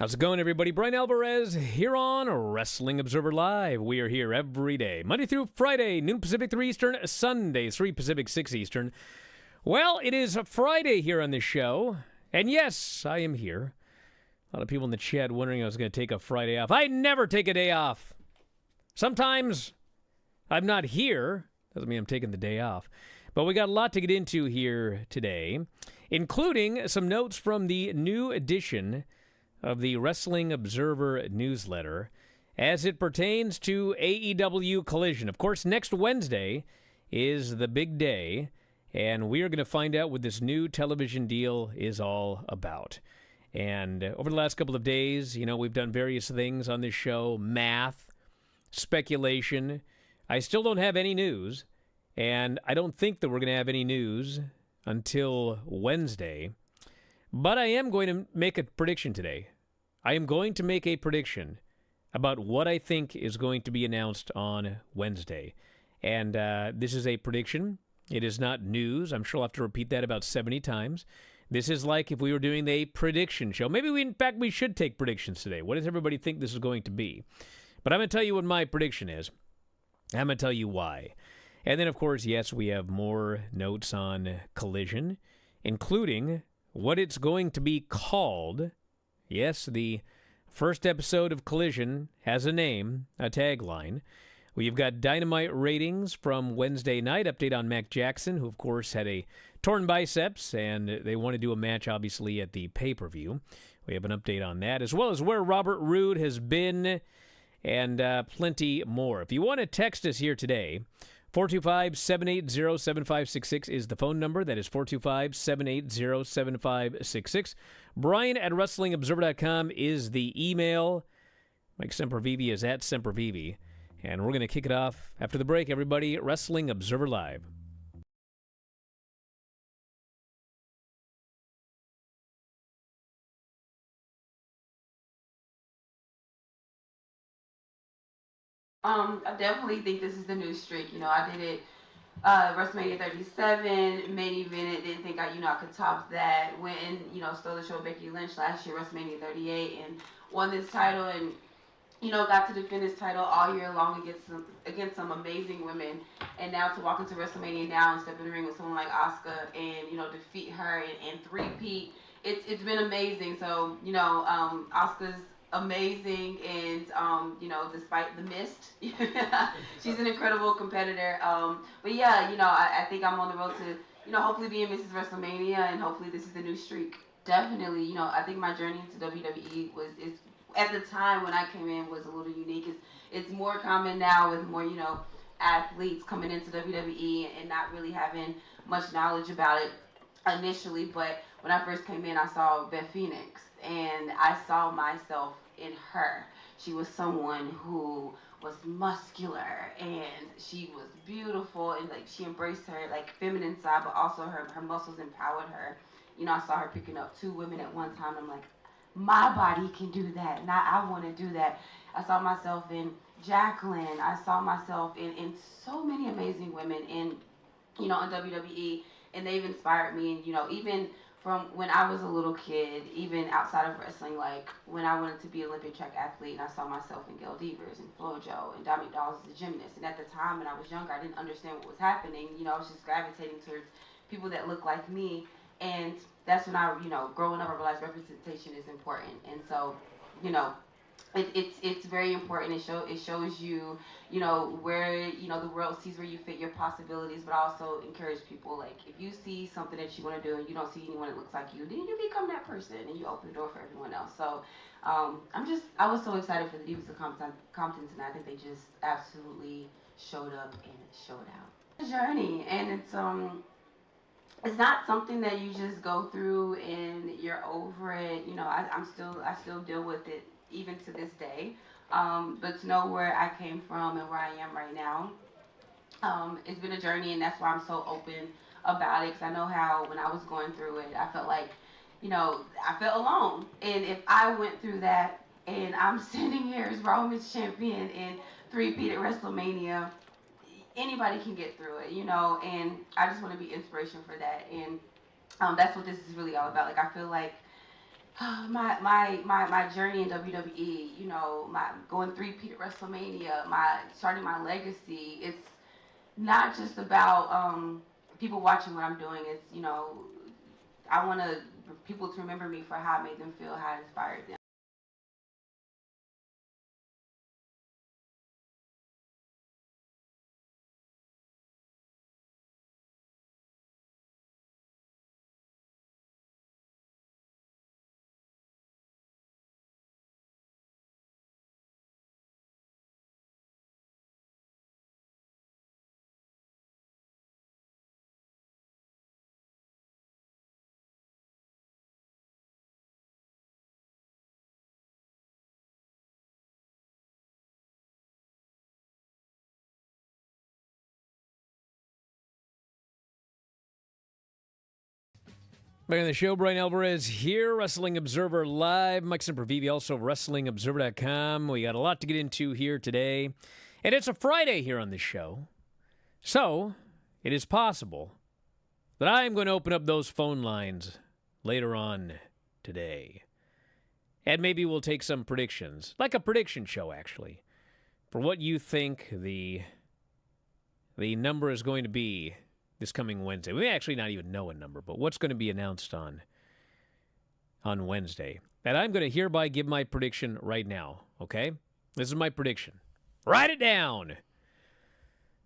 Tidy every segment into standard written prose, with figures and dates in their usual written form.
How's it going, everybody? Bryan Alvarez here on Wrestling Observer Live. We are here every day, Monday through Friday, noon Pacific, 3 Eastern, Sunday, 3 Pacific, 6 Eastern. Well, it is Friday here on this show, and yes, I am here. A lot of people in the chat wondering if I was going to take a Friday off. I never take a day off. Sometimes I'm not here. Doesn't mean I'm taking the day off. But we got a lot to get into here today, including some notes from the new edition of the Wrestling Observer newsletter as it pertains to AEW Collision. Of course, next Wednesday is the big day, and we are going to find out what this new television deal is all about. And over the last couple of days, we've done various things on this show, math, speculation. I still don't have any news, and I don't think that we're going to have any news until Wednesday. But I am going to make a prediction today. I am going to make a prediction about what I think is going to be announced on Wednesday. And this is a prediction. It is not news. I'm sure I'll have to repeat that about 70 times. This is like if we were doing a prediction show. Maybe we should take predictions today. What does everybody think this is going to be? But I'm going to tell you what my prediction is. I'm going to tell you why. And then, of course, yes, we have more notes on Collision, including what it's going to be called. Yes, the first episode of Collision has a name, a tagline. We've got Dynamite ratings from Wednesday night, update on Mac Jackson, who, of course, had a torn biceps, and they want to do a match, obviously, at the pay-per-view. We have an update on that, as well as where Robert Roode has been, and plenty more. If you want to text us here today, 425-780-7566 is the phone number. That is 425-780-7566. Brian at WrestlingObserver.com is the email. Mike Sempervive is at Sempervive. And we're going to kick it off after the break, everybody. Wrestling Observer Live. I definitely think this is the new streak. I did it WrestleMania 37, main event. Didn't think I could top that. Went and stole the show with Becky Lynch last year, WrestleMania 38, and won this title. And got to defend this title all year long against some amazing women. And now to walk into WrestleMania now and step in the ring with someone like Asuka and defeat her and three-peat. It's been amazing. So Asuka's amazing, and despite the mist, she's an incredible competitor. But yeah, I think I'm on the road to hopefully being Mrs. WrestleMania, and hopefully this is the new streak. Definitely, I think my journey into WWE is at the time when I came in was a little unique. It's more common now with more athletes coming into WWE and not really having much knowledge about it initially. But when I first came in, I saw Beth Phoenix, and I saw myself in her. She was someone who was muscular, and she was beautiful, and she embraced her feminine side, but also her muscles empowered her. I saw her picking up 2 women at one time. I'm like, my body can do that, and I want to do that. I saw myself in Jacqueline. I saw myself in so many amazing women in WWE, and they've inspired me. And even from when I was a little kid, even outside of wrestling, when I wanted to be an Olympic track athlete, and I saw myself in Gail Devers and FloJo and Dominique Dawes as a gymnast. And at the time when I was younger, I didn't understand what was happening. I was just gravitating towards people that looked like me. And that's when I, growing up, I realized representation is important. And so, it's very important. It shows you, where, the world sees where you fit your possibilities, but I also encourage people, if you see something that you want to do and you don't see anyone that looks like you, then you become that person and you open the door for everyone else. So, I was so excited for the Divas of Compton tonight. I think they just absolutely showed up and showed out. It's a journey, and it's not something that you just go through and you're over it. I still deal with it even to this day. But to know where I came from and where I am right now, it's been a journey, and that's why I'm so open about it. Because I know how when I was going through it, I felt like, I felt alone. And if I went through that, and I'm sitting here as Raw Women's Champion and 3-peat at WrestleMania, anybody can get through it, and I just want to be inspiration for that. And that's what this is really all about. I feel like My journey in WWE, you know, my going three-peat at WrestleMania, my starting my legacy. It's not just about people watching what I'm doing. It's, you know, I want people to remember me for how I made them feel, how I inspired them. Back on the show, Bryan Alvarez here, Wrestling Observer Live. Mike Sempervive, also WrestlingObserver.com. We got a lot to get into here today. And it's a Friday here on the show. So, it is possible that I'm going to open up those phone lines later on today. And maybe we'll take some predictions, like a prediction show, actually, for what you think the number is going to be this coming Wednesday. We may actually not even know a number, but what's going to be announced on Wednesday. And I'm going to hereby give my prediction right now, okay? This is my prediction. Write it down.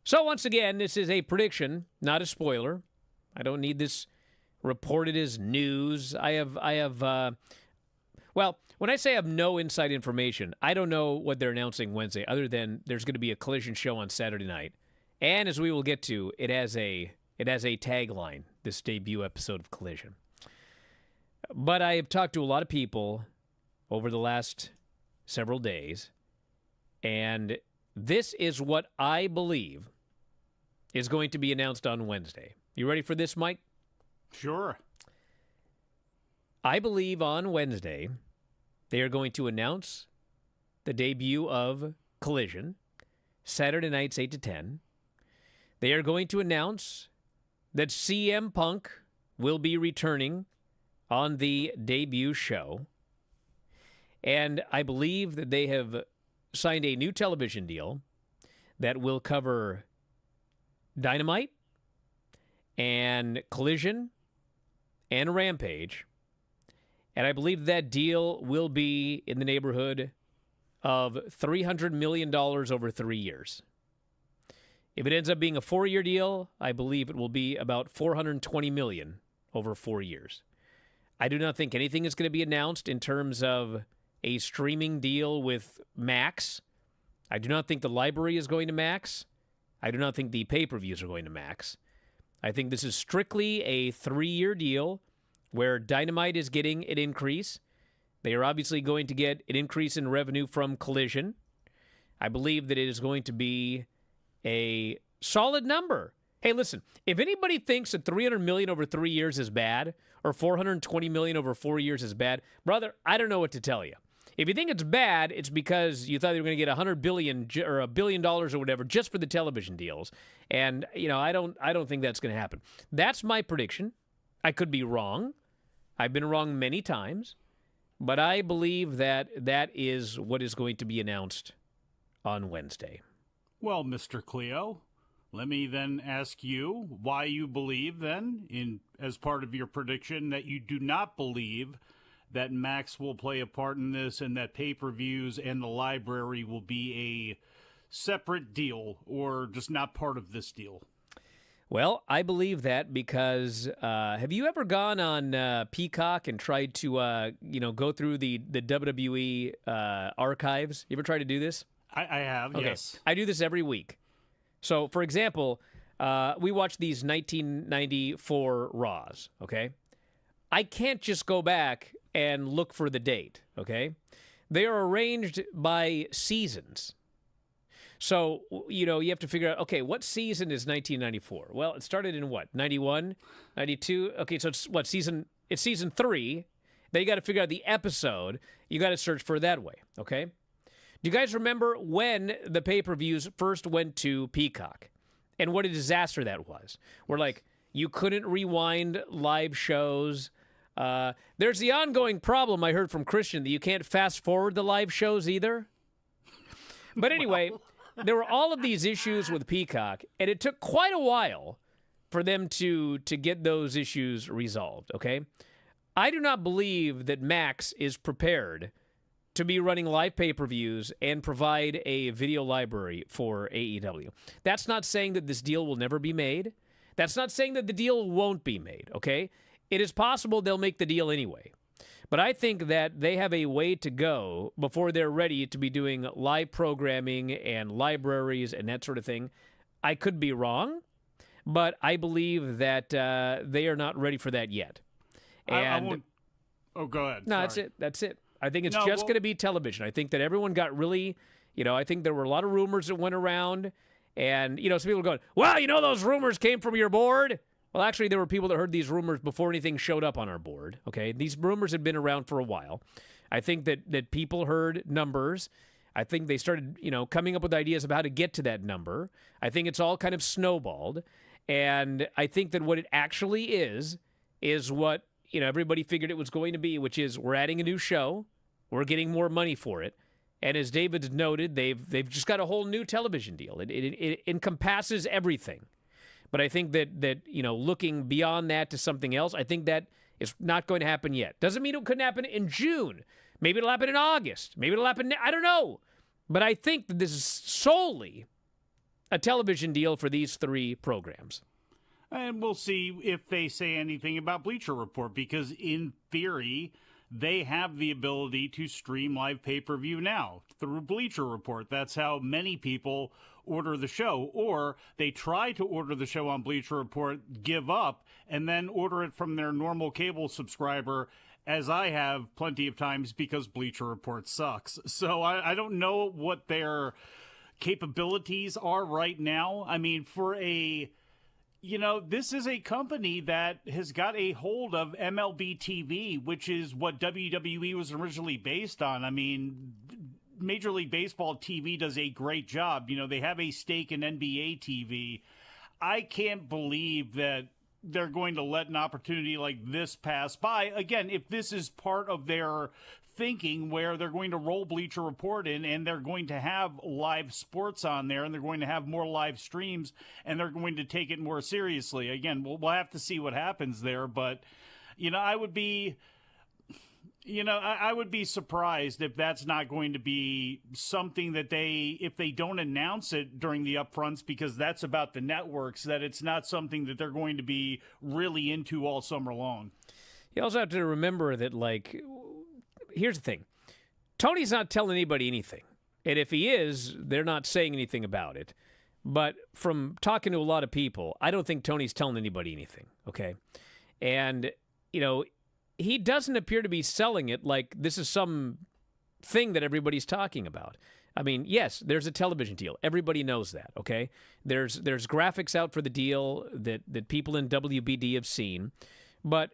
So once again, this is a prediction, not a spoiler. I don't need this reported as news. Well, when I say I have no inside information, I don't know what they're announcing Wednesday, other than there's going to be a Collision show on Saturday night. And as we will get to, it has a tagline, this debut episode of Collision. But I have talked to a lot of people over the last several days, and this is what I believe is going to be announced on Wednesday. You ready for this, Mike? Sure. I believe on Wednesday they are going to announce the debut of Collision, Saturday nights 8 to 10. They are going to announce that CM Punk will be returning on the debut show. And I believe that they have signed a new television deal that will cover Dynamite and Collision and Rampage. And I believe that deal will be in the neighborhood of $300 million over 3 years. If it ends up being a 4-year deal, I believe it will be about $420 million over 4 years. I do not think anything is going to be announced in terms of a streaming deal with Max. I do not think the library is going to Max. I do not think the pay-per-views are going to Max. I think this is strictly a 3-year deal where Dynamite is getting an increase. They are obviously going to get an increase in revenue from Collision. I believe that it is going to be a solid number. Hey, listen, if anybody thinks that $300 million over 3 years is bad, or $420 million over 4 years is bad, brother, I don't know what to tell you. If you think it's bad, it's because you thought you were going to get $100 billion or $1 billion or whatever just for the television deals. And, you know, I don't think that's going to happen. That's my prediction. I could be wrong. I've been wrong many times. But I believe that that is what is going to be announced on Wednesday. Well, Mr. Cleo, let me then ask you why you believe then, as part of your prediction, that you do not believe that Max will play a part in this and that pay-per-views and the library will be a separate deal or just not part of this deal. Well, I believe that because have you ever gone on Peacock and tried to go through the WWE archives? You ever tried to do this? I have, okay. Yes. I do this every week. So, for example, we watch these 1994 Raws, okay? I can't just go back and look for the date, okay? They are arranged by seasons. So, you have to figure out, okay, what season is 1994? Well, it started in what, 91, 92? Okay, so it's what, it's season 3. Then you got to figure out the episode. You got to search for it that way, okay? Do you guys remember when the pay-per-views first went to Peacock and what a disaster that was? Where, like, you couldn't rewind live shows. There's the ongoing problem I heard from Christian that you can't fast forward the live shows either. But anyway, there were all of these issues with Peacock, and it took quite a while for them to get those issues resolved, okay? I do not believe that Max is prepared to be running live pay-per-views and provide a video library for AEW. That's not saying that this deal will never be made. That's not saying that the deal won't be made, okay? It is possible they'll make the deal anyway. But I think that they have a way to go before they're ready to be doing live programming and libraries and that sort of thing. I could be wrong, but I believe that they are not ready for that yet. And I won't... Oh, go ahead. No, Sorry. That's it. I think it's going to be television. I think that everyone got really, I think there were a lot of rumors that went around. And, some people are going, well, those rumors came from your board. Well, actually, there were people that heard these rumors before anything showed up on our board, okay? These rumors had been around for a while. I think that people heard numbers. I think they started, coming up with ideas of how to get to that number. I think it's all kind of snowballed. And I think that what it actually is what, everybody figured it was going to be, which is we're adding a new show. We're getting more money for it. And as David's noted, they've just got a whole new television deal. It encompasses everything. But I think that looking beyond that to something else, I think that is not going to happen yet. Doesn't mean it couldn't happen in June. Maybe it'll happen in August. Maybe it'll happen, I don't know. But I think that this is solely a television deal for these 3 programs. And we'll see if they say anything about Bleacher Report, because in theory, they have the ability to stream live pay-per-view now through Bleacher Report. That's how many people order the show. Or they try to order the show on Bleacher Report, give up, and then order it from their normal cable subscriber, as I have plenty of times, because Bleacher Report sucks. So I don't know what their capabilities are right now. I mean, for this is a company that has got a hold of MLB TV, which is what WWE was originally based on. I mean, Major League Baseball TV does a great job. They have a stake in NBA TV. I can't believe that they're going to let an opportunity like this pass by. Again, if this is part of their thinking where they're going to roll Bleacher Report in and they're going to have live sports on there and they're going to have more live streams and they're going to take it more seriously. Again, we'll have to see what happens there, but I would be I would be surprised if that's not going to be something that if they don't announce it during the upfronts, because that's about the networks, that it's not something that they're going to be really into all summer long. You also have to remember that, here's the thing. Tony's not telling anybody anything. And if he is, they're not saying anything about it. But from talking to a lot of people, I don't think Tony's telling anybody anything, okay? And, he doesn't appear to be selling it like this is some thing that everybody's talking about. I mean, yes, there's a television deal. Everybody knows that, okay? There's graphics out for the deal that people in WBD have seen. But,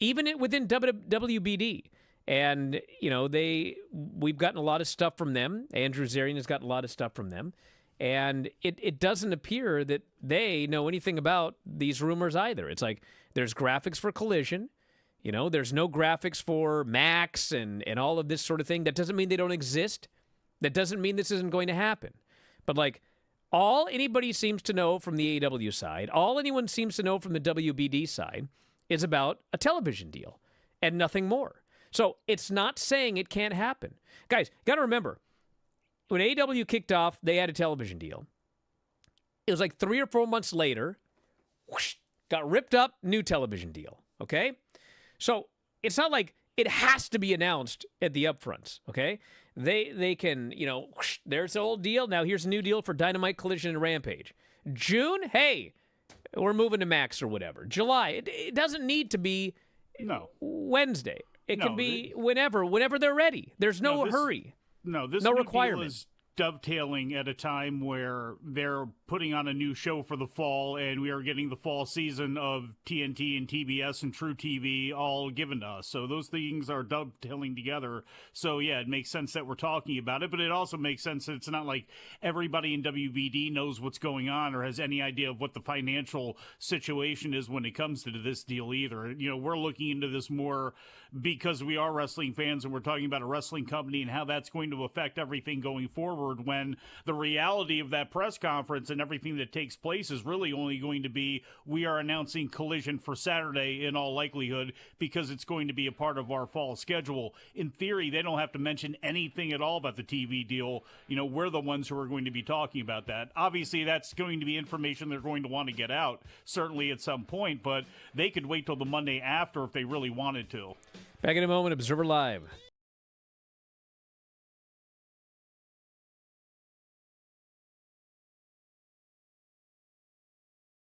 even within WBD, and, we've gotten a lot of stuff from them. Andrew Zarian has gotten a lot of stuff from them. And it doesn't appear that they know anything about these rumors either. It's like there's graphics for Collision. There's no graphics for Max and all of this sort of thing. That doesn't mean they don't exist. That doesn't mean this isn't going to happen. But, all anybody seems to know from the AEW side, all anyone seems to know from the WBD side is about a television deal and nothing more. So it's not saying it can't happen. Guys, got to remember, when AEW kicked off, they had a television deal. It was 3 or 4 months later, whoosh, got ripped up, new television deal, okay? So it's not like it has to be announced at the upfronts, okay? They can, whoosh, there's the old deal. Now here's a new deal for Dynamite, Collision, and Rampage. June, hey, we're moving to Max or whatever. July, it doesn't need to be Wednesday. It can be whenever they're ready. There's no hurry. No, this no new requirement. Deal dovetailing at a time where they're putting on a new show for the fall, and we are getting the fall season of TNT and TBS and True TV all given to us. So those things are dovetailing together. So yeah, it makes sense that we're talking about it, but it also makes sense that it's not like everybody in WBD knows what's going on or has any idea of what the financial situation is when it comes to this deal either. You know, we're looking into this more because we are wrestling fans and we're talking about a wrestling company and how that's going to affect everything going forward, when the reality of that press conference and everything that takes place is really only going to be, we are announcing Collision for Saturday in all likelihood because it's going to be a part of our fall schedule. In theory, they don't have to mention anything at all about the TV deal. You know, we're the ones who are going to be talking about that. Obviously, that's going to be information they're going to want to get out, certainly at some point, but they could wait till the Monday after if they really wanted to. Back in a moment, Observer Live.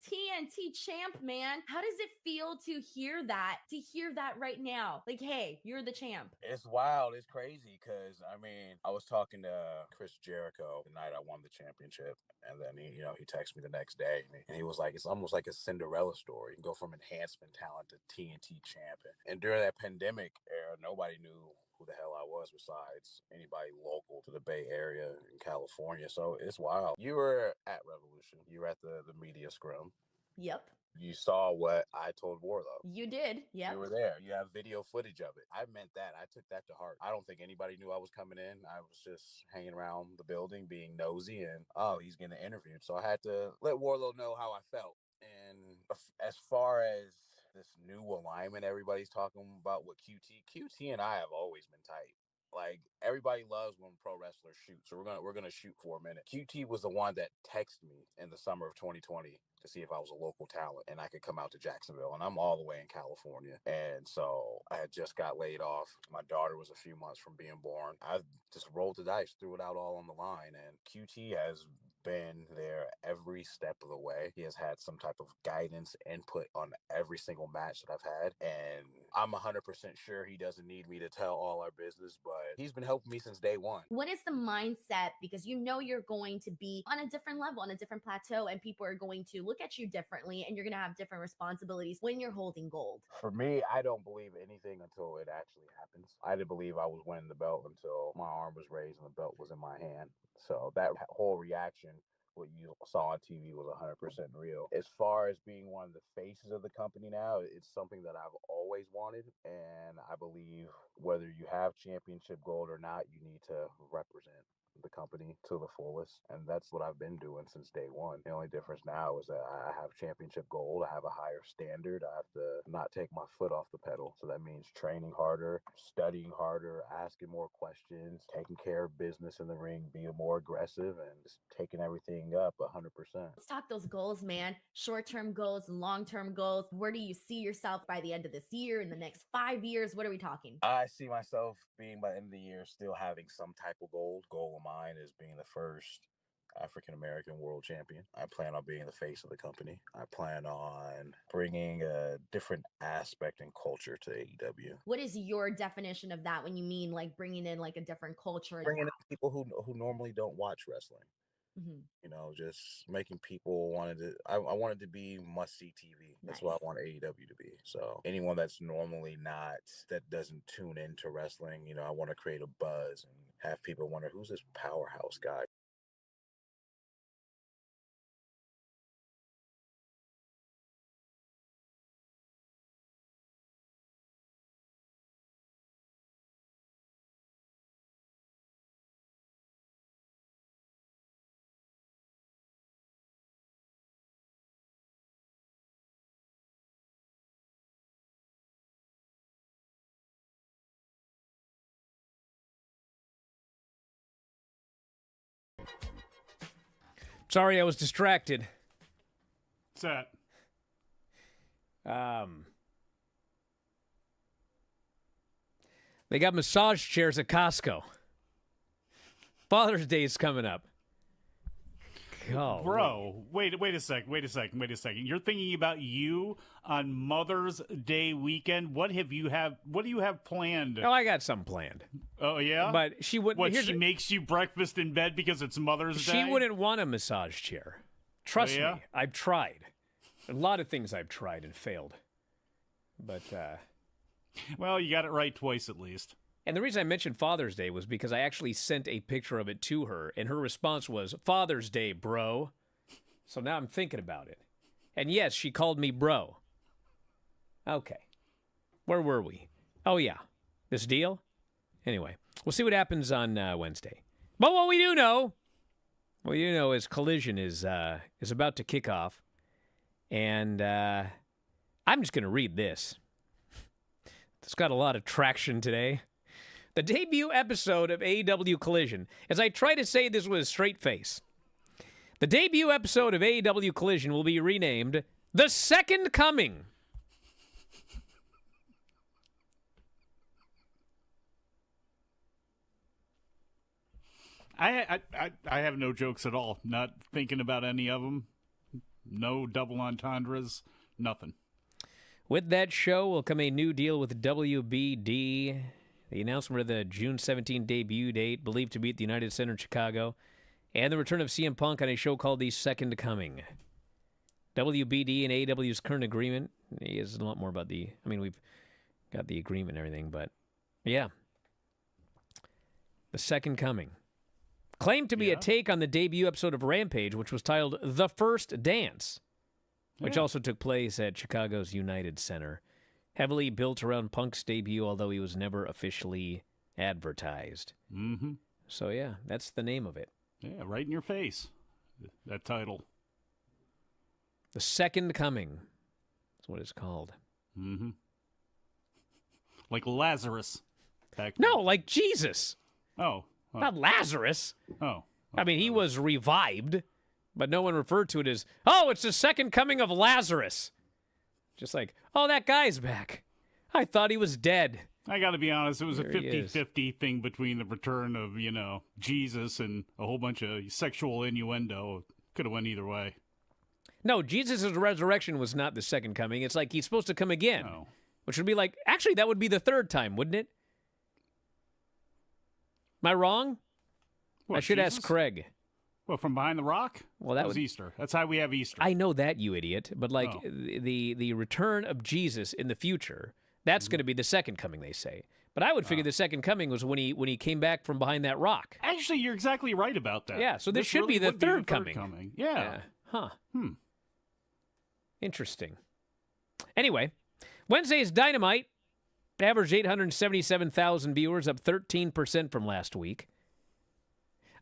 TNT champ, man. How does it feel to hear that right now? Like, hey, you're the champ. It's wild. It's crazy because, I mean, I was talking to Chris Jericho the night I won the championship, and then he texted me the next day, and he was like, it's almost like a Cinderella story. You go from enhancement talent to TNT champ. And during that pandemic era, nobody knew who the hell I was besides anybody local to the Bay Area in California. So it's wild. You were at Revolution. You were at the media scrum. Yep. You saw what I told Wardlow. You did. Yep. You were there. You have video footage of it. I meant that. I took that to heart. I don't think anybody knew I was coming in. I was just hanging around the building being nosy and, he's getting interviewed. So I had to let Wardlow know how I felt. And as far as this new alignment everybody's talking about with QT and I have always been tight. Like, everybody loves when pro wrestlers shoot, so we're gonna shoot for a minute. QT was the one that texted me in the summer of 2020 to see if I was a local talent and I could come out to Jacksonville, and I'm all the way in California. And so I had just got laid off. My daughter was a few months from being born. I just rolled the dice, threw it out all on the line, and QT has been there every step of the way. He has had some type of guidance, input on every single match that I've had, and I'm 100% sure he doesn't need me to tell all our business, but he's been helping me since day one. What is the mindset? Because you know you're going to be on a different level, on a different plateau, and people are going to look at you differently, and you're going to have different responsibilities when you're holding gold. For me, I don't believe anything until it actually happens. I didn't believe I was winning the belt until my arm was raised and the belt was in my hand. So that whole reaction, what you saw on TV, was 100% real. As far as being one of the faces of the company now, it's something that I've always wanted. And I believe whether you have championship gold or not, you need to represent the company to the fullest, and that's what I've been doing since day one. The only difference now is that I have championship gold. I have a higher standard. I have to not take my foot off the pedal. So that means training harder, studying harder, asking more questions, taking care of business in the ring, being more aggressive, and just taking everything up 100%. Let's talk those goals, man. Short-term goals, long-term goals. Where do you see yourself by the end of this year, in the next 5 years? What are we talking? I see myself being, by the end of the year, still having some type of goal of mine is being the first African-American world champion. I plan on being the face of the company. I plan on bringing a different aspect and culture to AEW. What is your definition of that when you mean like bringing in like a different culture? Bringing in people who normally don't watch wrestling. Mm-hmm. You know, just making people I wanted to be must-see TV. That's what I want AEW to be. So anyone that's normally that doesn't tune into wrestling, you know, I want to create a buzz and have people wonder, who's this Powerhouse guy? Sorry, I was distracted. What's that? They got massage chairs at Costco. Father's Day is coming up. God. Bro, wait a second. You're thinking about you on Mother's Day weekend. What do you have planned? Oh, I got something planned. Oh, yeah? But she wouldn't. What, she makes you breakfast in bed because it's Mother's Day? She wouldn't want a massage chair. Trust me, I've tried. A lot of things I've tried and failed. But, well, you got it right twice at least. And the reason I mentioned Father's Day was because I actually sent a picture of it to her, and her response was, Father's Day, bro. So now I'm thinking about it. And yes, she called me bro. Okay. Where were we? Oh, yeah. This deal? Anyway, we'll see what happens on Wednesday. But what we do know is Collision is about to kick off. And I'm just going to read this. It's got a lot of traction today. The debut episode of AEW Collision, as I try to say this with a straight face, the debut episode of AEW Collision will be renamed The Second Coming. I have no jokes at all. Not thinking about any of them. No double entendres. Nothing. With that show will come a new deal with WBD. The announcement of the June 17 debut date, believed to be at the United Center in Chicago, and the return of CM Punk on a show called The Second Coming. WBD and AEW's current agreement is a lot more about we've got the agreement and everything, but yeah. The Second Coming. Claimed to be a take on the debut episode of Rampage, which was titled The First Dance, which also took place at Chicago's United Center. Heavily built around Punk's debut, although he was never officially advertised. Mm-hmm. So, yeah, that's the name of it. Yeah, right in your face, that title. The Second Coming. That's what it's called. Mm-hmm. Like Lazarus. No, like Jesus. Oh. Not Lazarus. Oh. I mean, he was revived, but no one referred to it as, oh, it's the second coming of Lazarus. Just like, oh, that guy's back. I thought he was dead. I got to be honest, it was There a 50-50 thing between the return of, Jesus and a whole bunch of sexual innuendo. Could have went either way. No, Jesus' resurrection was not the second coming. It's like he's supposed to come again, which would be like, actually, that would be the third time, wouldn't it? Am I wrong? What, I should Jesus? ask Craig. Well, from behind the rock? Well, that was Easter. That's how we have Easter. I know that, you idiot. But like the return of Jesus in the future, that's going to be the second coming, they say. But I would figure the second coming was when he came back from behind that rock. Actually, you're exactly right about that. Yeah, so this should really be the third coming. Yeah. Huh. Interesting. Anyway, Wednesday's Dynamite averaged 877,000 viewers, up 13% from last week.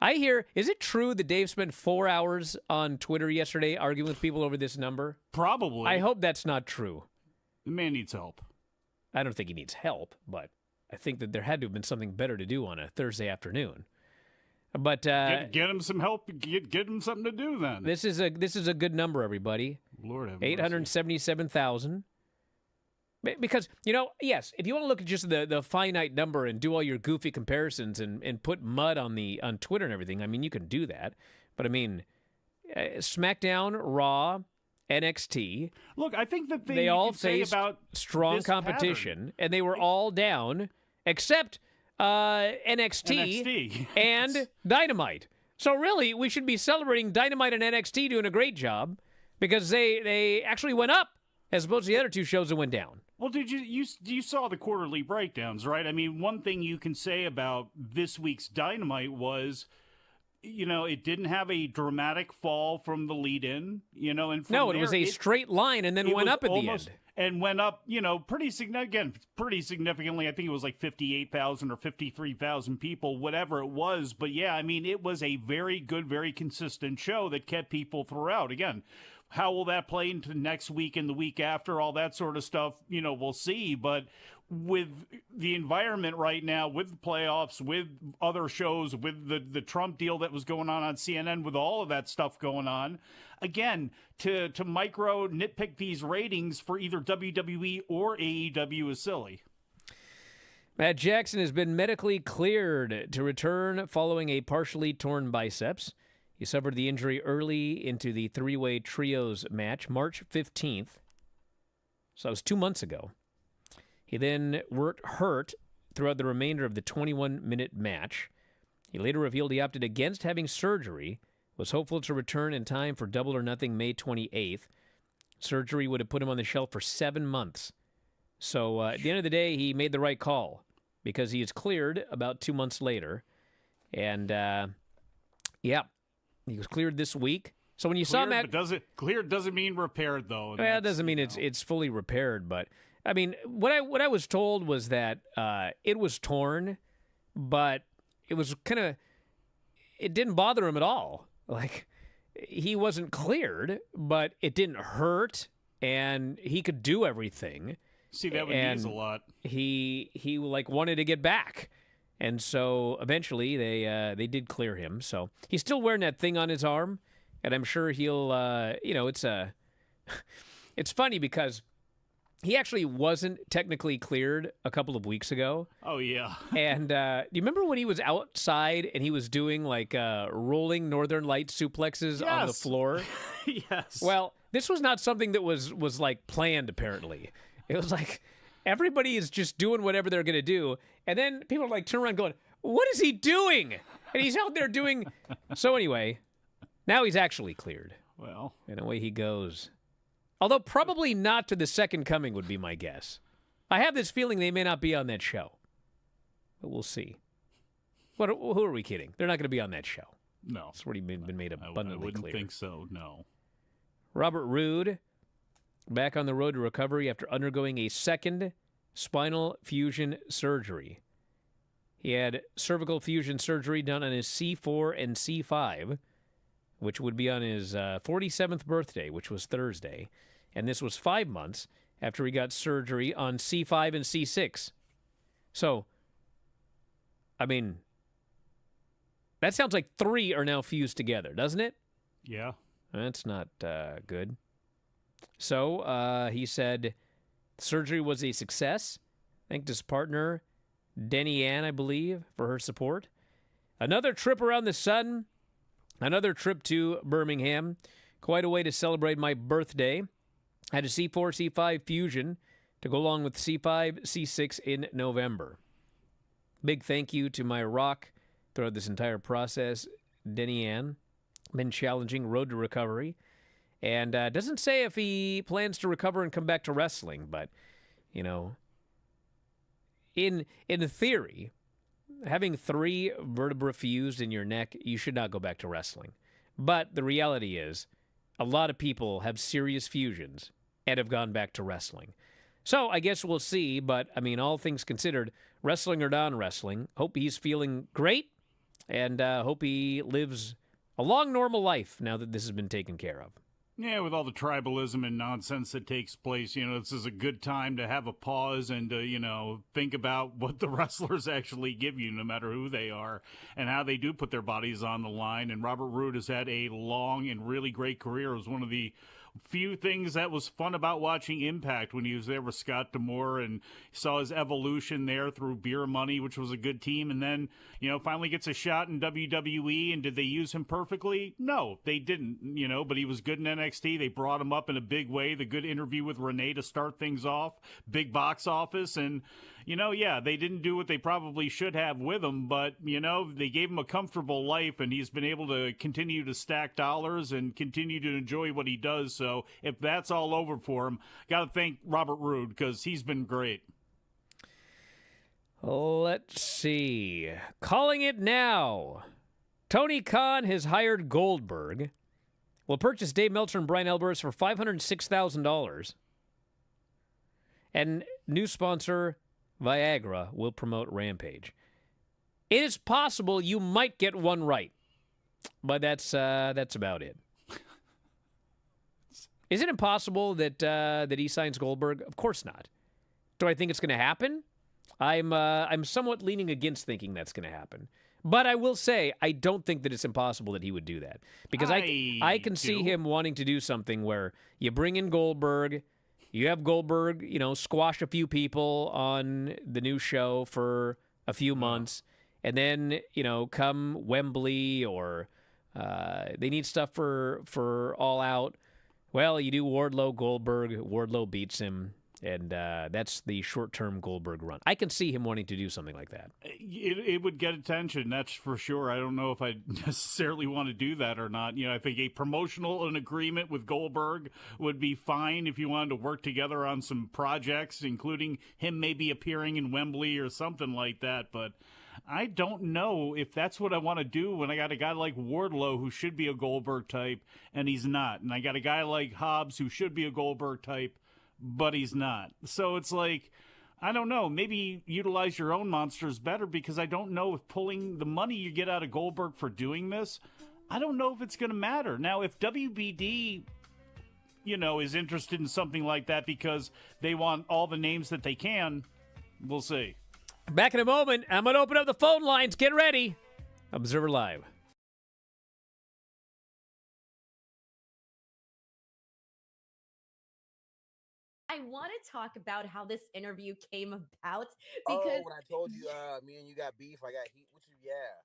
I hear, is it true that Dave spent 4 hours on Twitter yesterday arguing with people over this number? Probably. I hope that's not true. The man needs help. I don't think he needs help, but I think that there had to have been something better to do on a Thursday afternoon. But get him some help. Get him something to do then. This is a good number, everybody. Lord have mercy. 877,000. Because, yes, if you want to look at just the finite number and do all your goofy comparisons and put mud on Twitter and everything, I mean, you can do that. But, I mean, SmackDown, Raw, NXT. Look, I think the thing they all faced about strong competition, and they were all down, except NXT and Dynamite. So, really, we should be celebrating Dynamite and NXT doing a great job because they actually went up as opposed to the other two shows that went down. Well, did you saw the quarterly breakdowns, right? I mean, one thing you can say about this week's Dynamite was, it didn't have a dramatic fall from the lead-in, and from it was a straight line and then went up at the end. And went up, pretty significantly. I think it was like 58,000 or 53,000 people, whatever it was. But yeah, I mean, it was a very good, very consistent show that kept people throughout. Again, how will that play into next week and the week after? All that sort of stuff, we'll see. But with the environment right now, with the playoffs, with other shows, with the Trump deal that was going on CNN, with all of that stuff going on, again, to micro nitpick these ratings for either WWE or AEW is silly. Matt Jackson has been medically cleared to return following a partially torn biceps. He suffered the injury early into the three-way trios match, March 15th. So that was 2 months ago. He then worked hurt throughout the remainder of the 21-minute match. He later revealed he opted against having surgery, was hopeful to return in time for Double or Nothing May 28th. Surgery would have put him on the shelf for 7 months. So at the end of the day, he made the right call because he is cleared about 2 months later. And, yeah, he was cleared this week. So when you saw Matt... But cleared doesn't mean repaired, though. Well, it doesn't mean it's fully repaired, but... I mean, what I was told was that it was torn, but it was kind of... It didn't bother him at all. Like, he wasn't cleared, but it didn't hurt, and he could do everything. See, that would mean a lot. He like wanted to get back, and so eventually they did clear him. So he's still wearing that thing on his arm, and I'm sure he'll it's funny because he actually wasn't technically cleared a couple of weeks ago. Oh, yeah. And do you remember when he was outside and he was doing like rolling Northern Lights suplexes on the floor? Yes. Well, this was not something that was like planned, apparently. It was like everybody is just doing whatever they're going to do. And then people are like turn around going, what is he doing? And he's out there doing. So anyway, now he's actually cleared. Well. And away he goes. Although probably not to the Second Coming would be my guess. I have this feeling they may not be on that show. But we'll see. Who are we kidding? They're not going to be on that show. No. It's already been made abundantly I wouldn't clear. think so, no. Robert Roode, back on the road to recovery after undergoing a second spinal fusion surgery. He had cervical fusion surgery done on his C4 and C5, which would be on his 47th birthday, which was Thursday. And this was 5 months after he got surgery on C5 and C6. So, I mean, that sounds like 3 are now fused together, doesn't it? Yeah. That's not good. So, he said surgery was a success. Thanked his partner, Denny Ann, I believe, for her support. Another trip around the sun. Another trip to Birmingham. Quite a way to celebrate my birthday. Had a C4, C5 fusion to go along with C5, C6 in November. Big thank you to my rock throughout this entire process, Denny Ann. Been challenging, road to recovery. And doesn't say if he plans to recover and come back to wrestling, but, you know, in theory, having 3 vertebrae fused in your neck, you should not go back to wrestling. But the reality is, a lot of people have serious fusions and have gone back to wrestling. So I guess we'll see, but, I mean, all things considered, wrestling or non-wrestling, hope he's feeling great, and hope he lives a long, normal life now that this has been taken care of. Yeah, with all the tribalism and nonsense that takes place, you know, this is a good time to have a pause and to, you know, think about what the wrestlers actually give you, no matter who they are, and how they do put their bodies on the line. And Robert Roode has had a long and really great career. It was one of the few things that was fun about watching Impact when he was there with Scott D'Amore, and saw his evolution there through Beer Money, which was a good team, and then, you know, finally gets a shot in WWE. And did they use him perfectly? No, they didn't, you know, but he was good in NXT. They brought him up in a big way. The good interview with Renee to start things off, big box office, and, you know, yeah, they didn't do what they probably should have with him, but, you know, they gave him a comfortable life, and he's been able to continue to stack dollars and continue to enjoy what he does. So if that's all over for him, got to thank Robert Roode, because he's been great. Let's see. Calling it now. Tony Khan has hired Goldberg. Will purchase Dave Meltzer and Bryan Alvarez for $506,000. And new sponsor, Viagra, will promote Rampage. It is possible you might get one right, but that's about it. Is it impossible that he signs Goldberg? Of course not. Do I think it's going to happen? I'm somewhat leaning against thinking that's going to happen. But I will say, I don't think that it's impossible that he would do that. Because I can see him wanting to do something where you bring in Goldberg, you have Goldberg, you know, squash a few people on the new show for a few months, and then, you know, come Wembley or They need stuff for All Out. Well, you do Wardlow, Goldberg. Wardlow beats him. And that's the short-term Goldberg run. I can see him wanting to do something like that. It would get attention, that's for sure. I don't know if I necessarily want to do that or not. I think a promotional agreement with Goldberg would be fine if you wanted to work together on some projects, including him maybe appearing in Wembley or something like that. But I don't know if that's what I want to do when I got a guy like Wardlow who should be a Goldberg type, and he's not. And I got a guy like Hobbs who should be a Goldberg type, but he's not. So it's like, I don't know, maybe utilize your own monsters better, because I don't know if pulling the money you get out of Goldberg for doing this, I don't know if it's going to matter. Now, if WBD, is interested in something like that because they want all the names that they can, we'll see. Back in a moment, I'm going to open up the phone lines. Get ready. Observer Live. I want to talk about how this interview came about because when I told you me and you got beef, I got heat with you. Yeah.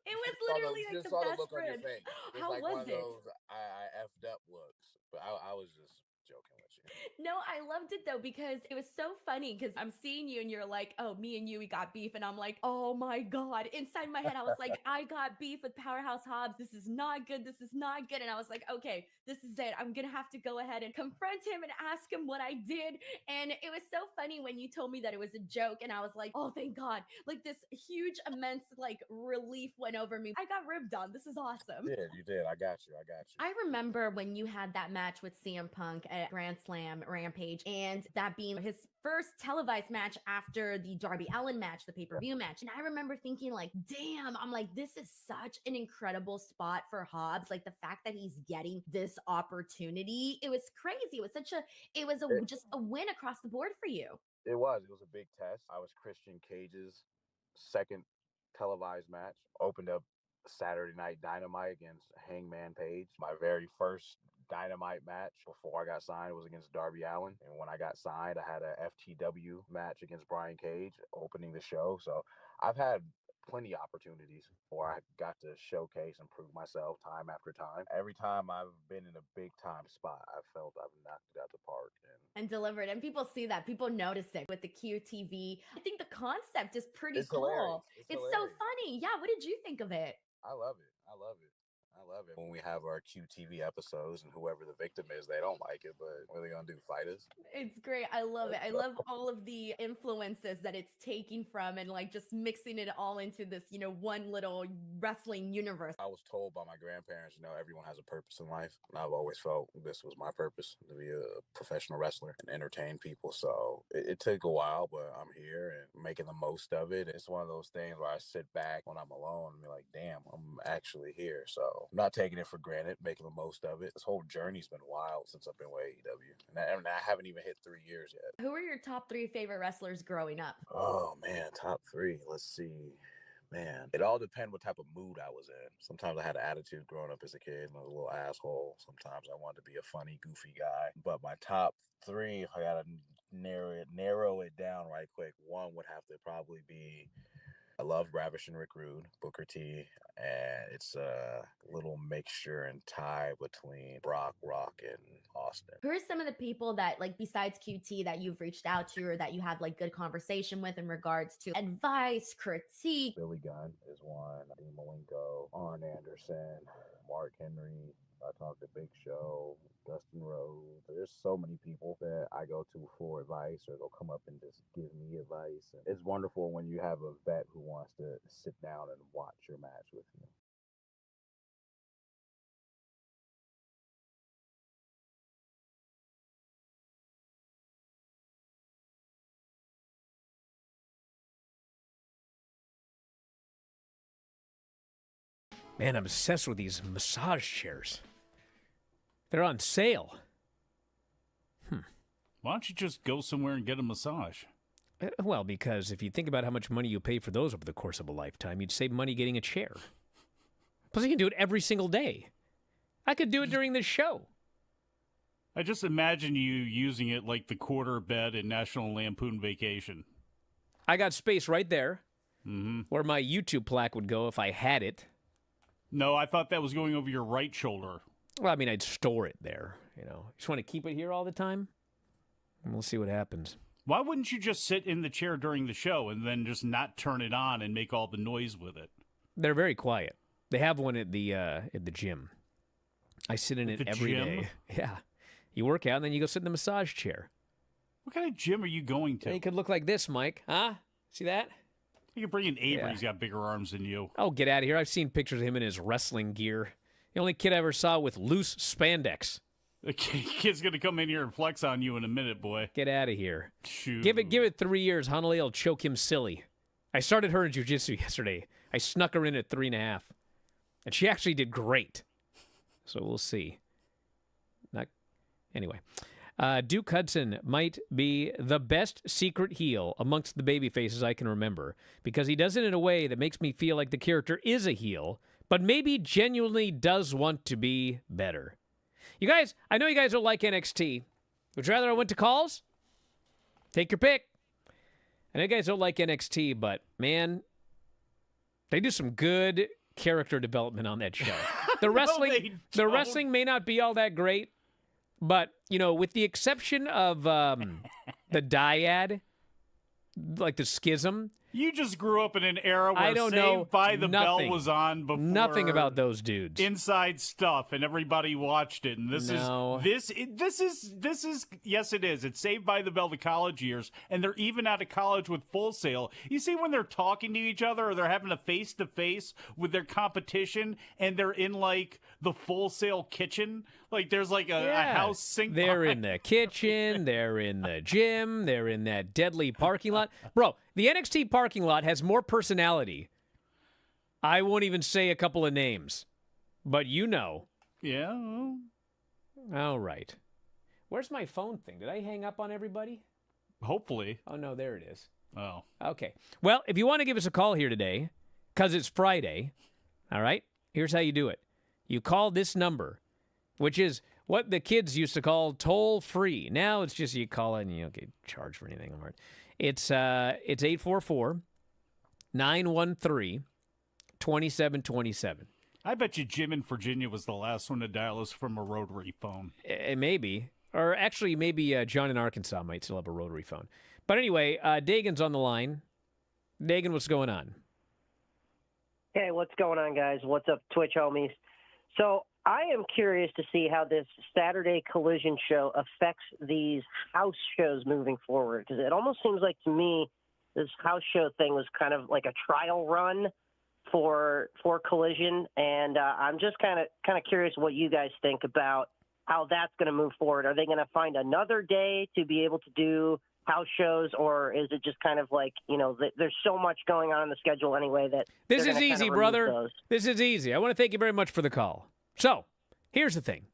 it was literally like the saw the best look friend. on your face. It's How like was one of it? those I effed up looks, but I was just joking with you. No, I loved it though, because it was so funny, because I'm seeing you and you're like, oh, me and you, we got beef. And I'm like, oh my God. Inside my head, I was like, I got beef with Powerhouse Hobbs. This is not good. This is not good. And I was like, okay, this is it. I'm going to have to go ahead and confront him and ask him what I did. And it was so funny when you told me that it was a joke. And I was like, oh, thank God. Like this huge, immense, like relief went over me. I got ribbed on. This is awesome. You did. I got you. I remember when you had that match with CM Punk at Grand Slam Rampage, and that being his first televised match after the Darby Allin match, the pay-per-view match. And I remember thinking like, damn, I'm like, this is such an incredible spot for Hobbs. Like the fact that he's getting this opportunity, it was crazy. It was just a win across the board for you. It was a big test. I was Christian Cage's second televised match. Opened up Saturday Night Dynamite against Hangman Page. My very first Dynamite match before I got signed was against Darby Allin. And when I got signed, I had a FTW match against Brian Cage opening the show. So I've had plenty of opportunities where I got to showcase and prove myself time after time. Every time I've been in a big time spot, I felt I've knocked it out the park. And delivered. And people see that. People notice it with the QTV. I think the concept is pretty cool. Hilarious. It's so funny. Yeah. What did you think of it? I love it. When we have our QTV episodes and whoever the victim is, they don't like it, but what are they gonna do, fight us? It's great. I love it. I love all of the influences that it's taking from and like just mixing it all into this, one little wrestling universe. I was told by my grandparents, everyone has a purpose in life. And I've always felt this was my purpose, to be a professional wrestler and entertain people. So it took a while, but I'm here and making the most of it. It's one of those things where I sit back when I'm alone and be like, damn, I'm actually here. So I'm not taking it for granted, making the most of it. This whole journey's been wild since I've been with AEW. And I haven't even hit 3 years yet. Who are your top 3 favorite wrestlers growing up? Oh, man, top 3. Let's see. Man, it all depends what type of mood I was in. Sometimes I had an attitude growing up as a kid and I was a little asshole. Sometimes I wanted to be a funny, goofy guy. But my top 3, if I got to narrow it down right quick, one would have to probably be, I love Ravish and Rick Rude, Booker T, and it's a little mixture and tie between Brock, Rock, and Austin. Who are some of the people that, like, besides QT, that you've reached out to or that you had like good conversation with in regards to advice, critique? Billy Gunn is one, Dean Malenko, Arn Anderson, Mark Henry. I talked to Big Show, Dustin Rhodes. There's so many people that I go to for advice, or they'll come up and just give me advice. And it's wonderful when you have a vet who wants to sit down and watch your match with you. Man, I'm obsessed with these massage chairs. They're on sale. Why don't you just go somewhere and get a massage? Well, because if you think about how much money you pay for those over the course of a lifetime, you'd save money getting a chair. Plus, you can do it every single day. I could do it during this show. I just imagine you using it like the quarter bed in National Lampoon Vacation. I got space right there where my YouTube plaque would go if I had it. No, I thought that was going over your right shoulder. Well, I mean, I'd store it there. Just want to keep it here all the time. And we'll see what happens. Why wouldn't you just sit in the chair during the show and then just not turn it on and make all the noise with it? They're very quiet. They have one at the gym. I sit in it every day. Yeah. You work out, and then you go sit in the massage chair. What kind of gym are you going to? You could look like this, Mike. Huh? See that? You could bring in Avery. He's got bigger arms than you. Oh, get out of here. I've seen pictures of him in his wrestling gear. The only kid I ever saw with loose spandex. The kid's going to come in here and flex on you in a minute, boy. Get out of here. Shoot. Give it 3 years. Hanalei will choke him silly. I started her in jiu-jitsu yesterday. I snuck her in at 3.5. And she actually did great. So we'll see. Anyway. Duke Hudson might be the best secret heel amongst the baby faces I can remember, because he does it in a way that makes me feel like the character is a heel, but maybe genuinely does want to be better. You guys, I know you guys don't like NXT. Would you rather I went to calls? Take your pick. I know you guys don't like NXT, but man, they do some good character development on that show. The wrestling, the wrestling may not be all that great, but with the exception of the dyad, like the schism. You just grew up in an era where Saved by the Bell was on before. Nothing about those dudes. Inside Stuff, and everybody watched it. And this is yes, it is. It's Saved by the Bell, the college years, and they're even out of college with Full Sail. You see when they're talking to each other, or they're having a face-to-face with their competition, and they're in like the Full Sail kitchen. Like there's like a house sink. They're in the kitchen. They're in the gym. They're in that deadly parking lot. Bro, the NXT parking lot has more personality. I won't even say a couple of names, but Yeah. All right. Where's my phone thing? Did I hang up on everybody? Hopefully. Oh, no, there it is. Oh. Okay. Well, if you want to give us a call here today, because it's Friday, all right, here's how you do it. You call this number, which is what the kids used to call toll free. Now it's just you call it and you don't get charged for anything. It's 844-913-2727. I bet you Jim in Virginia was the last one to dial us from a rotary phone. Maybe. Or actually, maybe John in Arkansas might still have a rotary phone. But anyway, Dagan's on the line. Dagan, what's going on? Hey, what's going on, guys? What's up, Twitch homies? So I am curious to see how this Saturday Collision show affects these house shows moving forward, because it almost seems like to me this house show thing was kind of like a trial run for Collision, and I'm just kind of curious what you guys think about how that's going to move forward. Are they going to find another day to be able to do house shows, or is it just kind of like, there's so much going on in the schedule anyway that this is easy, brother. Those. This is easy. I want to thank you very much for the call. So, here's the thing.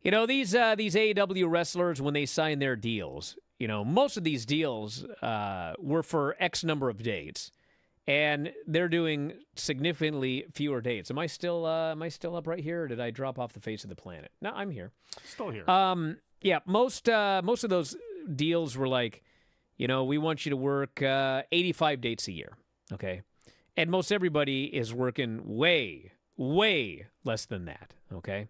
These AEW wrestlers, when they sign their deals, most of these deals were for X number of dates, and they're doing significantly fewer dates. Am I still up right here, or did I drop off the face of the planet? No, I'm here. Still here. Yeah, most of those deals were like, we want you to work 85 dates a year, okay? And most everybody is working way less than that, okay?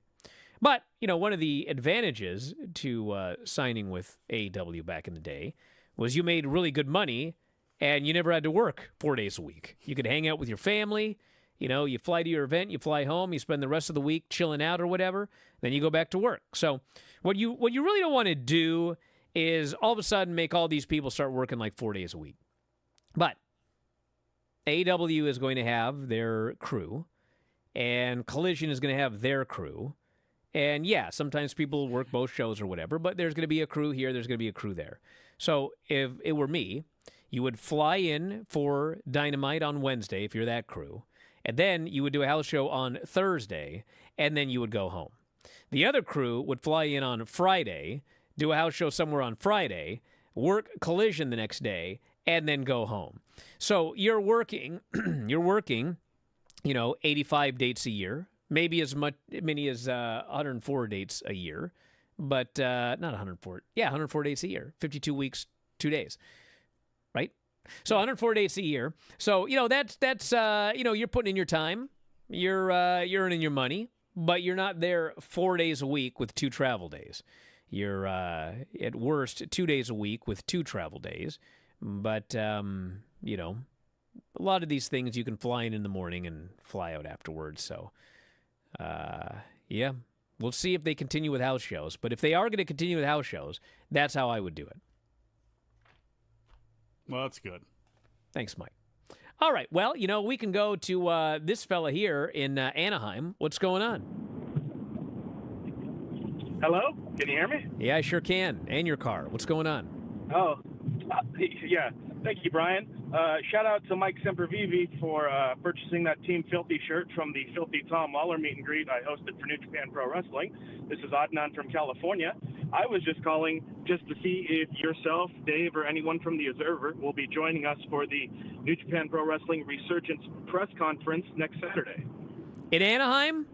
But, one of the advantages to signing with AEW back in the day was you made really good money and you never had to work 4 days a week. You could hang out with your family, you fly to your event, you fly home, you spend the rest of the week chilling out or whatever, then you go back to work. So what you really don't want to do is all of a sudden make all these people start working like 4 days a week. But AEW is going to have their crew, and Collision is going to have their crew. And yeah, sometimes people work both shows or whatever, but there's going to be a crew here, there's going to be a crew there. So if it were me, you would fly in for Dynamite on Wednesday if you're that crew, and then you would do a house show on Thursday, and then you would go home. The other crew would fly in on Friday, do a house show somewhere on Friday, work Collision the next day, and then go home. So you're working 85 dates a year, maybe many as 104 dates a year, but not 104. Yeah, 104 dates a year, 52 weeks, 2 days, right? So 104 dates a year. So, that's you're putting in your time, you're earning your money, but you're not there 4 days a week with 2 travel days. You're at worst 2 days a week with 2 travel days. But you know, a lot of these things you can fly in the morning and fly out afterwards. So yeah, we'll see if they continue with house shows. But if they are going to continue with house shows, that's how I would do it. Well, that's good. Thanks, Mike. All right. Well, you know, we can go to this fella here in Anaheim. What's going on? Hello? Can you hear me? Yeah, I sure can. And your car. What's going on? Oh, yeah. Thank you, Brian. Shout out to Mike Sempervive for purchasing that Team Filthy shirt from the Filthy Tom Lawler meet and greet I hosted for New Japan Pro Wrestling. This is Adnan from California. I was just calling just to see if yourself, Dave, or anyone from the Observer will be joining us for the New Japan Pro Wrestling Resurgence press conference next Saturday. In Anaheim?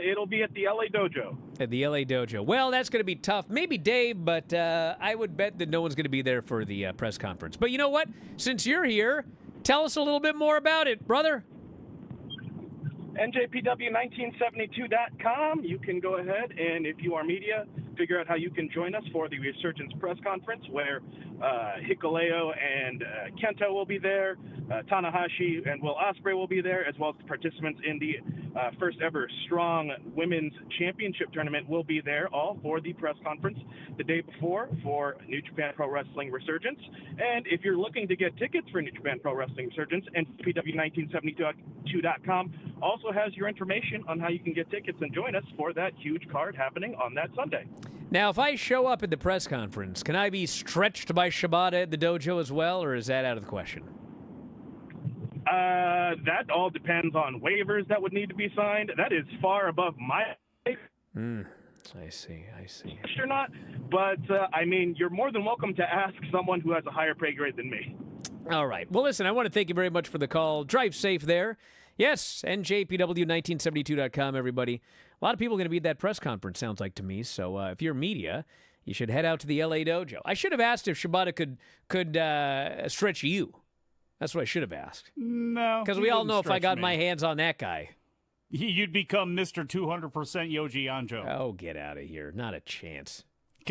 It'll be at the LA Dojo. At the LA Dojo. Well, that's going to be tough. Maybe Dave, but I would bet that no one's going to be there for the press conference. But you know what? Since you're here, tell us a little bit more about it, brother. NJPW1972.com. You can go ahead and, if you are media, figure out how you can join us for the Resurgence press conference where Hikuleo and Kento will be there, Tanahashi and Will Ospreay will be there, as well as the participants in the first ever Strong Women's Championship Tournament will be there, all for the press conference the day before for New Japan Pro Wrestling Resurgence. And if you're looking to get tickets for New Japan Pro Wrestling Resurgence, NJPW1972.com also has your information on how you can get tickets and join us for that huge card happening on that Sunday. Now, if I show up at the press conference, can I be stretched by Shibata at the dojo as well, or is that out of the question? That all depends on waivers that would need to be signed. That is far above my... I see. Sure not, but I mean, you're more than welcome to ask someone who has a higher pay grade than me. All right. Well, listen, I want to thank you very much for the call. Drive safe there. Yes, NJPW1972.com, everybody. A lot of people are going to be at that press conference, sounds like to me. So if you're media, you should head out to the LA Dojo. I should have asked if Shibata could stretch you. That's what I should have asked. No. Because we all know if I got my hands on that guy. You'd become Mr. 200% Yoji Anjo. Oh, get out of here. Not a chance.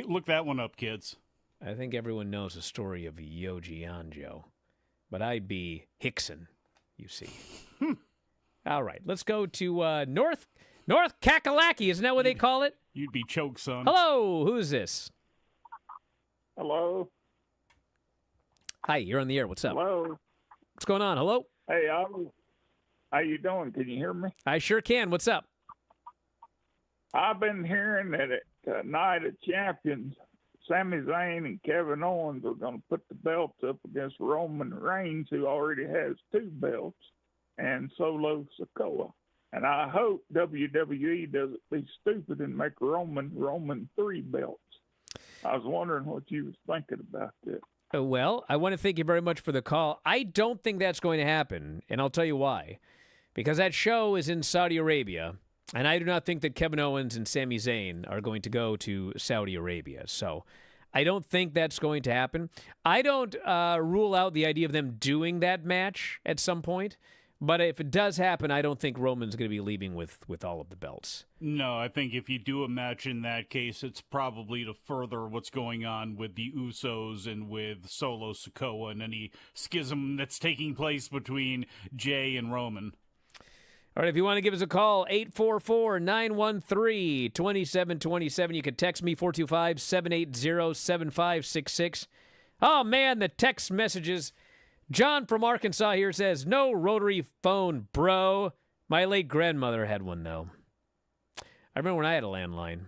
Look that one up, kids. I think everyone knows the story of Yoji Anjo. But I'd be Hickson, you see. All right, let's go to North Kakalaki. Isn't that what they call it? You'd be Choke, son. Hello, who's this? Hello. Hi, you're on the air. What's up? Hello. What's going on? Hello? Hey, how you doing? Can you hear me? I sure can. What's up? I've been hearing that at Night of Champions, Sami Zayn and Kevin Owens are going to put the belts up against Roman Reigns, who already has 2 belts, and Solo Sikoa. And I hope WWE doesn't be stupid and make Roman 3 belts. I was wondering what you was thinking about that. Well, I want to thank you very much for the call. I don't think that's going to happen, and I'll tell you why. Because that show is in Saudi Arabia, and I do not think that Kevin Owens and Sami Zayn are going to go to Saudi Arabia. So I don't think that's going to happen. I don't rule out the idea of them doing that match at some point. But if it does happen, I don't think Roman's going to be leaving with all of the belts. No, I think if you do a match in that case, it's probably to further what's going on with the Usos and with Solo Sikoa and any schism that's taking place between Jay and Roman. All right, if you want to give us a call, 844-913-2727. You can text me, 425-780-7566. Oh, man, the text messages. John from Arkansas here says, no rotary phone, bro. My late grandmother had one, though. I remember when I had a landline.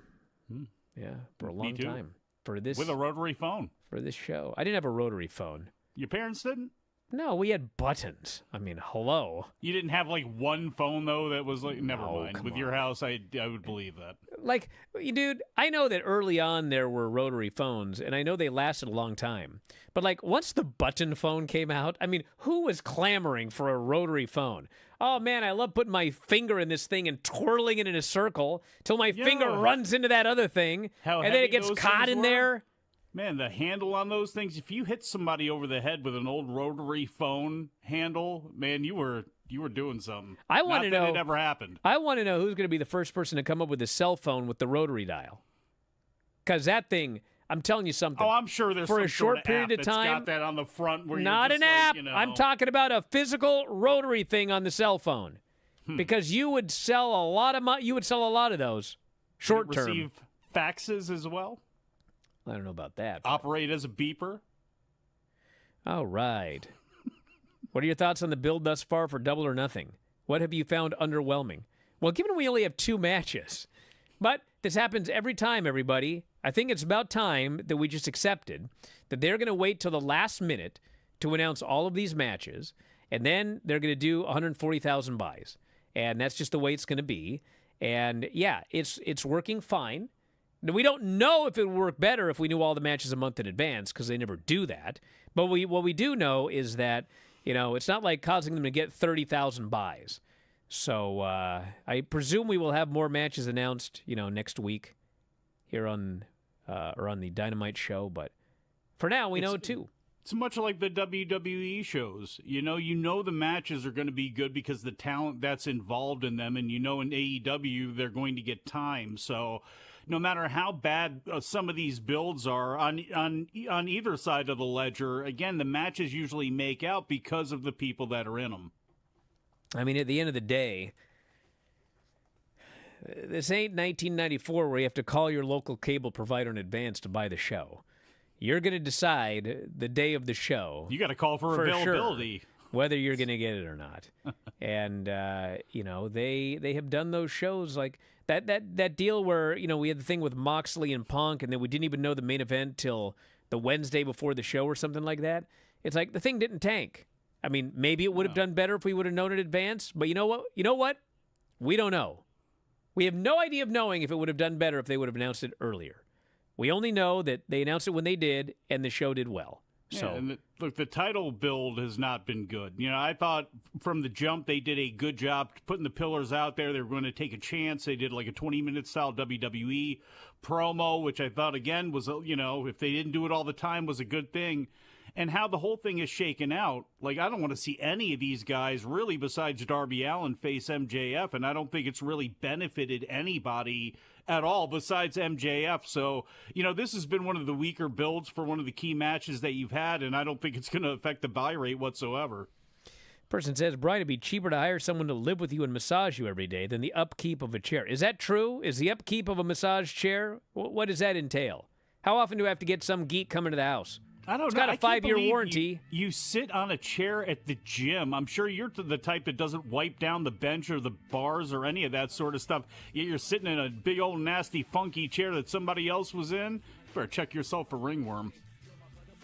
Yeah, for a long time. For this, with a rotary phone. For this show. I didn't have a rotary phone. Your parents didn't? No, we had buttons. I mean, hello. You didn't have, like, one phone, though, that was, like, never mind. With on. Your house, I would believe that. Like, dude, I know that early on there were rotary phones, and I know they lasted a long time. But, like, once the button phone came out, I mean, who was clamoring for a rotary phone? Oh, man, I love putting my finger in this thing and twirling it in a circle till my finger runs into that other thing, and then it gets caught in there. Man, the handle on those things, if you hit somebody over the head with an old rotary phone handle, man, you were you were doing something. I want to know. It ever happened. I want to know who's going to be the first person to come up with a cell phone with the rotary dial. Because that thing, I'm telling you something. Oh, I'm sure there's for some a short sort of period app of that's time. got that on the front. Where Not you're just an app. Like, I'm talking about a physical rotary thing on the cell phone. Because you would sell a lot of you would sell a lot of those short term. Receive faxes as well. I don't know about that. Operate as a beeper. All right. What are your thoughts on the build thus far for Double or Nothing? What have you found underwhelming? Well, given we only have 2 matches, but this happens every time, everybody. I think it's about time that we just accepted that they're going to wait till the last minute to announce all of these matches, and then they're going to do 140,000 buys. And that's just the way it's going to be. And, yeah, it's working fine. Now, we don't know if it would work better if we knew all the matches a month in advance, because they never do that. But what we do know is that, it's not like causing them to get 30,000 buys. So I presume we will have more matches announced, next week here on the Dynamite show. But for now, we know it too. It's much like the WWE shows. You know the matches are going to be good because the talent that's involved in them, and in AEW they're going to get time. So no matter how bad some of these builds are on either side of the ledger, again, the matches usually make out because of the people that are in them. I mean, at the end of the day, this ain't 1994 where you have to call your local cable provider in advance to buy the show. You're going to decide the day of the show. You got to call for availability. Sure, whether you're going to get it or not. And, they have done those shows like that deal where, we had the thing with Moxley and Punk, and then we didn't even know the main event till the Wednesday before the show or something like that. It's like the thing didn't tank. I mean, maybe it would have done better if we would have known in advance, but you know what? We don't know. We have no idea of knowing if it would have done better if they would have announced it earlier. We only know that they announced it when they did, and the show did well. So, and the title build has not been good. I thought from the jump they did a good job putting the pillars out there. They were going to take a chance. They did like a 20-minute style WWE promo, which I thought, again, was, if they didn't do it all the time, was a good thing. And how the whole thing is shaken out, like, I don't want to see any of these guys, really, besides Darby Allin, face MJF, and I don't think it's really benefited anybody at all besides MJF. So, this has been one of the weaker builds for one of the key matches that you've had, and I don't think it's going to affect the buy rate whatsoever. Person says, Brian, it'd be cheaper to hire someone to live with you and massage you every day than the upkeep of a chair. Is that true? Is the upkeep of a massage chair, what does that entail? How often do I have to get some geek coming to the house? I don't know. It's got a 5-year warranty. You sit on a chair at the gym. I'm sure you're the type that doesn't wipe down the bench or the bars or any of that sort of stuff. Yet you're sitting in a big old nasty funky chair that somebody else was in. You better check yourself for ringworm.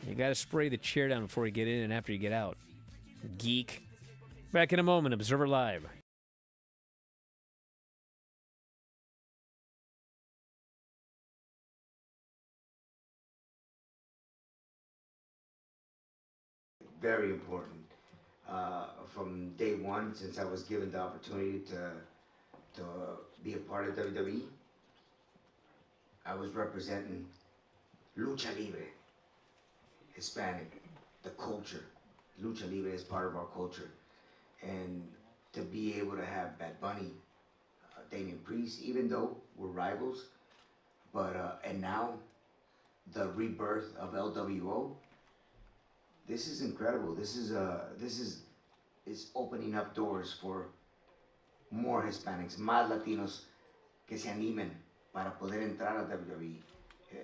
You got to spray the chair down before you get in and after you get out. Geek. Back in a moment, Observer Live. Very important. From day one, since I was given the opportunity to be a part of WWE, I was representing Lucha Libre, Hispanic, the culture. Lucha Libre is part of our culture. And to be able to have Bad Bunny, Damian Priest, even though we're rivals, but and now the rebirth of LWO, this is incredible. This is opening up doors for more Hispanics, más Latinos que se animen para poder entrar a WWE.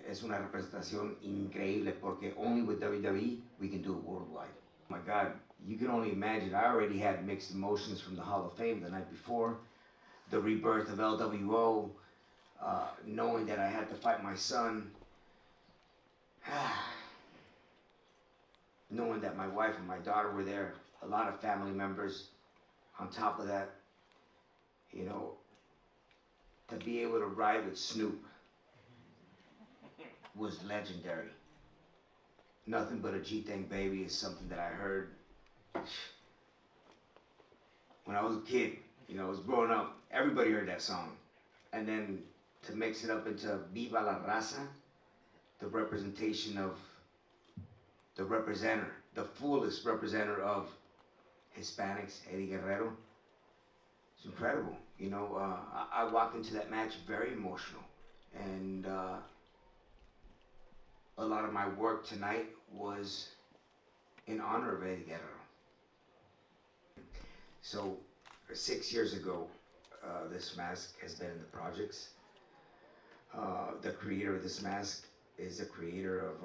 Es una representación increíble porque only with WWE we can do it worldwide. Oh my God, you can only imagine. I already had mixed emotions from the Hall of Fame the night before, the rebirth of LWO, knowing that I had to fight my son. Knowing that my wife and my daughter were there, a lot of family members on top of that, to be able to ride with Snoop was legendary. Nothing But a G-Thang Baby is something that I heard when I was a kid. I was growing up, everybody heard that song. And then to mix it up into Viva la Raza, the representation of the fullest representative of Hispanics, Eddie Guerrero. It's incredible. You know, I walked into that match very emotional, and a lot of my work tonight was in honor of Eddie Guerrero. So, 6 years ago, this mask has been in the projects. The creator of this mask is the creator of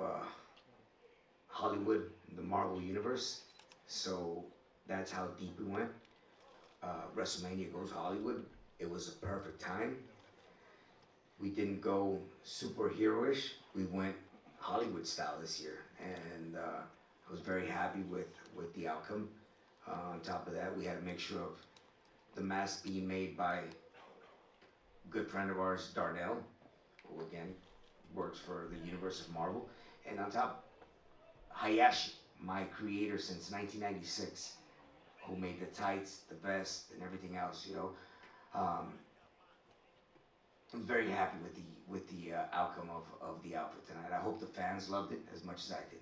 Hollywood, the Marvel Universe. So that's how deep we went. WrestleMania goes Hollywood. It was a perfect time. We didn't go superhero-ish. We went Hollywood style this year, and I was very happy with the outcome. On top of that, we had a mixture of the mask being made by a good friend of ours, Darnell, who again works for the universe of Marvel, and on top, Hayashi, my creator since 1996, who made the tights, the vest, and everything else. You know, I'm very happy with the outcome of the outfit tonight. I hope the fans loved it as much as I did.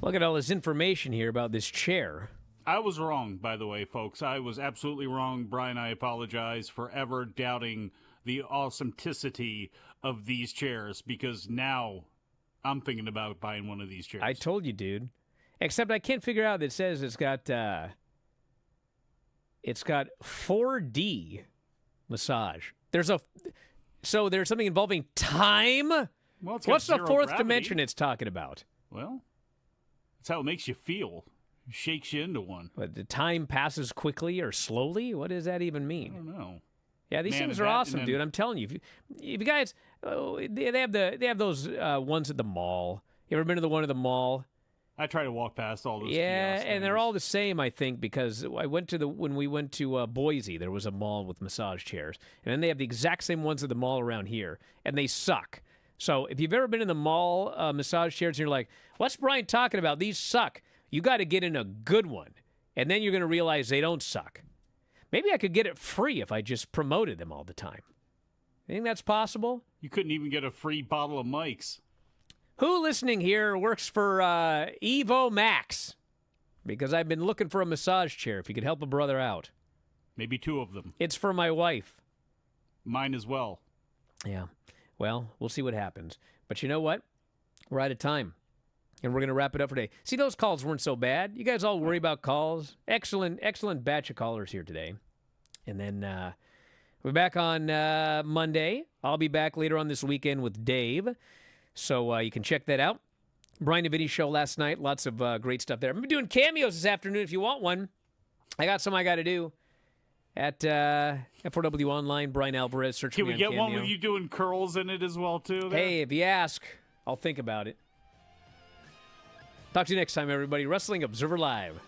Look at all this information here about this chair. I was wrong, by the way, folks. I was absolutely wrong. Brian, I apologize for ever doubting the awesometicity of these chairs, because now I'm thinking about buying one of these chairs. I told you, dude. Except I can't figure out. It says it's got 4D massage. There's something involving time. Well, it's got What's the zero fourth gravity. dimension it's talking about? Well, that's how it makes you feel. It shakes you into one. But the time passes quickly or slowly? What does that even mean? I don't know. Yeah, these Man, things and are that- awesome, and dude. then- I'm telling you. If you guys, they have those ones at the mall. You ever been to the one at the mall? I try to walk past all those. Yeah, kiosk and they're things. all the same, I think, because when we went to Boise, there was a mall with massage chairs, and then they have the exact same ones at the mall around here, and they suck. So if you've ever been in the mall massage chairs and you're like, what's Brian talking about? These suck. You got to get in a good one, and then you're going to realize they don't suck. Maybe I could get it free if I just promoted them all the time. You think that's possible? You couldn't even get a free bottle of Mike's. Who listening here works for Evo Max? Because I've been looking for a massage chair. If you could help a brother out. Maybe two of them. It's for my wife. Mine as well. Yeah. Well, we'll see what happens. But you know what? We're out of time. And we're going to wrap it up for today. See, those calls weren't so bad. You guys all worry about calls. Excellent batch of callers here today. And then we're back on Monday. I'll be back later on this weekend with Dave. So you can check that out. Brian and Vinny's show last night. Lots of great stuff there. I'm doing cameos this afternoon if you want one. I got some I got to do. At F4W Online, Bryan Alvarez. Search Can me we on get Cameo. one with you doing curls in it as well, too? There? Hey, if you ask, I'll think about it. Talk to you next time, everybody. Wrestling Observer Live.